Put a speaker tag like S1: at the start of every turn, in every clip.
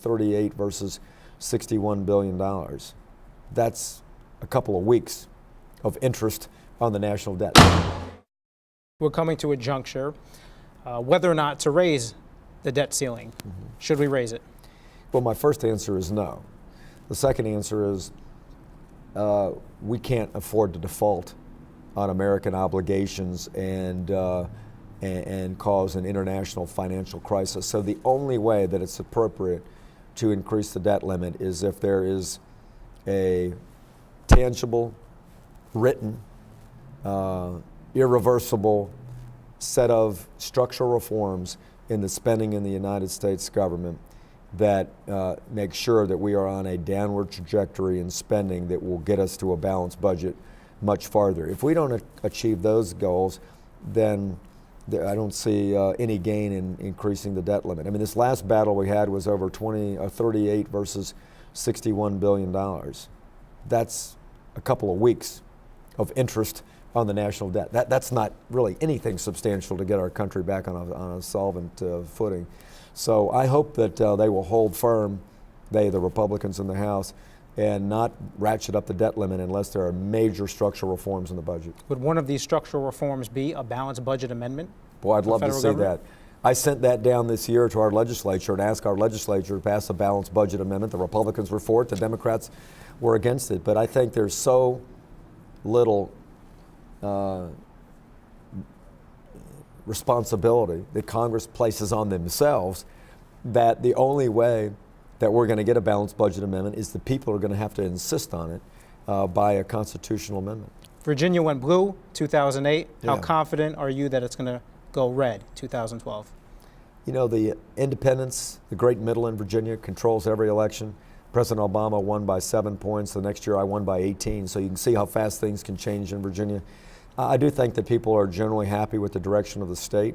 S1: 38 versus $61 billion. That's a couple of weeks of interest on the national debt.
S2: We're coming to a juncture whether or not to raise the debt ceiling. Should we raise it?
S1: Well, my first answer is no. The second answer is we can't afford to default on American obligations and cause an international financial crisis. So the only way that it's appropriate to increase the debt limit is if there is a tangible, written, irreversible set of structural reforms in the spending in the United States government that make sure that we are on a downward trajectory in spending that will get us to a balanced budget much farther. If we don't achieve those goals, then I don't see any gain in increasing the debt limit. I mean, this last battle we had was over 38 versus $61 billion. That's a couple of weeks of interest on the national debt. That's not really anything substantial to get our country back on a solvent footing. So I hope that they will hold firm, the Republicans in the House, and not ratchet up the debt limit unless there are major structural reforms in the budget.
S2: Would one of these structural reforms be a balanced budget amendment?
S1: Boy, I'd love to see that. I sent that down this year to our legislature and asked our legislature to pass a balanced budget amendment. The Republicans were for it, the Democrats were against it. But I think there's so little responsibility that Congress places on themselves that the only way that we're going to get a balanced budget amendment is the people are going to have to insist on it by a constitutional amendment.
S2: Virginia went blue 2008.
S1: Yeah.
S2: How confident are you that it's going to go red 2012?
S1: You know, the independents, the great middle in Virginia, controls every election. President Obama won by 7 points. The next year I won by 18. So you can see how fast things can change in Virginia. I do think that people are generally happy with the direction of the state,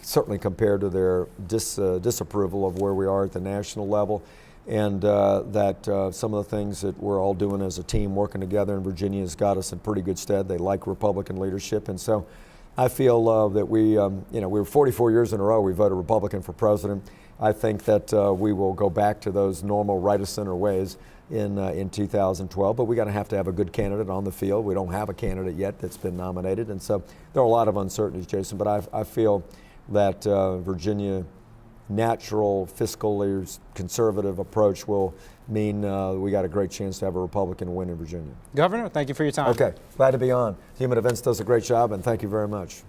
S1: certainly compared to their disapproval of where we are at the national level, and that some of the things that we're all doing as a team working together in Virginia has got us in pretty good stead. They like Republican leadership, and so I feel that we were 44 years in a row we voted Republican for president. I think that we will go back to those normal right of center ways in 2012, but we're going to have a good candidate on the field. We don't have a candidate yet that's been nominated, and so there are a lot of uncertainties, Jason, but I feel that Virginia natural, fiscally conservative approach will mean we got a great chance to have a Republican win in Virginia.
S2: Governor, thank you for your time.
S1: Okay, glad to be on. Human Events does a great job, and thank you very much.